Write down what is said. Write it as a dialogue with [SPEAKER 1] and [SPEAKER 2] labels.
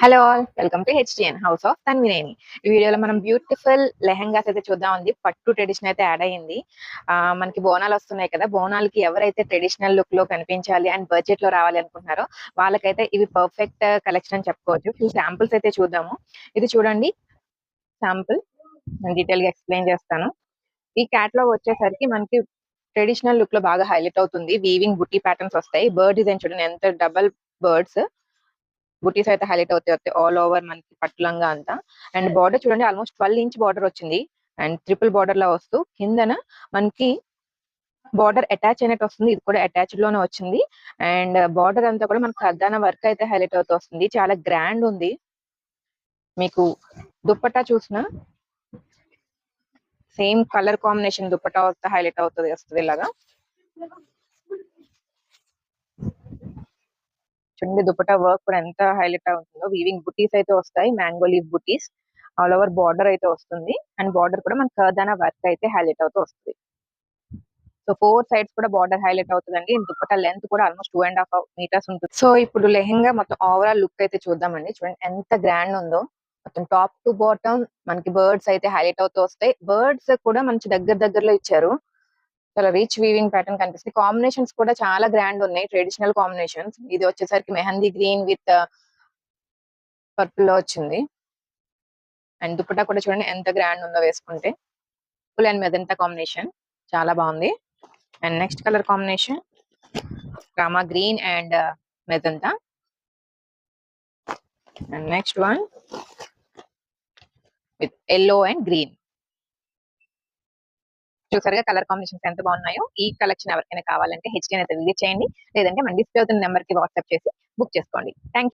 [SPEAKER 1] Hello all welcome to HTN house of Tanvineni. ఈ వీడియోలో మనం బ్యూటిఫుల్ లెహంగాస్ అయితే చూద్దాం ఉంది. పట్టు ట్రెడిషన్ అయితే యాడ్ అయ్యింది. మనకి బోనాలు వస్తున్నాయి కదా, బోనాలకి ఎవరైతే ట్రెడిషనల్ లుక్ లో కనిపించాలి అండ్ బడ్జెట్ లో రావాలి అనుకుంటున్నారో వాళ్ళకైతే ఇవి పర్ఫెక్ట్ కలెక్షన్ అని చెప్పుకోవచ్చు. ఫ్యూ శాంపుల్స్ అయితే చూద్దాము. ఇది చూడండి శాంపుల్, నేను డీటెయిల్ గా ఎక్స్ప్లెయిన్ చేస్తాను. ఈ క్యాటలాగ్ వచ్చేసరికి మనకి ట్రెడిషనల్ లుక్ లో బాగా హైలైట్ అవుతుంది. వీవింగ్ బుట్టి ప్యాటర్న్స్ వస్తాయి. బర్డ్ డిజైన్ చూడండి, ఎంత డబల్ బర్డ్స్ బుటీస్ అయితే హైలైట్ అవుతాయి ఆల్ ఓవర్ మనకి పట్టు లంగా అంతా. అండ్ బార్డర్ చూడండి, ఆల్మోస్ట్ 12 ఇంచ్ బార్డర్ వచ్చింది. అండ్ ట్రిపుల్ బార్డర్ లా వస్తూ కిందన మనకి బార్డర్ అటాచ్ అయినట్టు వస్తుంది. ఇది కూడా అటాచ్డ్ లోనే వచ్చింది. అండ్ బార్డర్ అంతా కూడా మనకి ఖర్దానా వర్క్ అయితే హైలైట్ అవుతూ వస్తుంది. చాలా గ్రాండ్ ఉంది. మీకు దుప్పట్టా చూసిన సేమ్ కలర్ కాంబినేషన్ దుప్పట్టా వస్తే హైలైట్ వస్తుంది ఇలాగా. చూడండి దుపట్టా వర్క్ కూడా ఎంత హైలైట్ అవుతుందో. వీవింగ్ బుటీస్ అయితే వస్తాయి, మ్యాంగో లీఫ్ బుటీస్. ఆల్ ఓవర్ బార్డర్ అయితే వస్తుంది. అండ్ బార్డర్ కూడా మనకి కర్దానా వర్క్ అయితే హైలైట్ అవుతూ వస్తుంది. సో 4 సైడ్స్ కూడా బార్డర్ హైలైట్ అవుతుందండి. దుపట్టా లెంత్ కూడా ఆల్మోస్ట్ 2.5 మీటర్స్ ఉంటుంది. సో ఇప్పుడు లెహెంగా మొత్తం ఓవరాల్ లుక్ అయితే చూద్దామండి. చూడండి ఎంత గ్రాండ్ ఉందో. మొత్తం టాప్ టు బాటమ్ మనకి బర్డ్స్ అయితే హైలైట్ అవుతూ వస్తాయి. బర్డ్స్ కూడా మంచి దగ్గరలో ఇచ్చారు. చాలా రిచ్ వీవింగ్ ప్యాటర్న్ కనిపిస్తుంది. కాంబినేషన్స్ కూడా చాలా గ్రాండ్ ఉన్నాయి, ట్రెడిషనల్ కాంబినేషన్స్. ఇది వచ్చేసరికి మెహందీ గ్రీన్ విత్ పర్పుల్ లో వచ్చింది. అండ్ దుపట్టా కూడా చూడండి ఎంత గ్రాండ్ ఉందో వేసుకుంటే. ఫుల్ అండ్ మెజంతా కాంబినేషన్ చాలా బాగుంది. And next colour combination Rama green and magenta. And next one with yellow and green. చూసారుగా కలర్ కాంబినేషన్స్ ఎంత బాగున్నాయో. ఈ కలెక్షన్ ఎవరికైనా కావాలంటే హెచ్టీఎన్ అయితే విజిట్ చేయండి. లేదంటే మన డిస్ప్లే అవుతున్న నెంబర్ కి వాట్సాప్ చేసి బుక్ చేసుకోండి. థ్యాంక్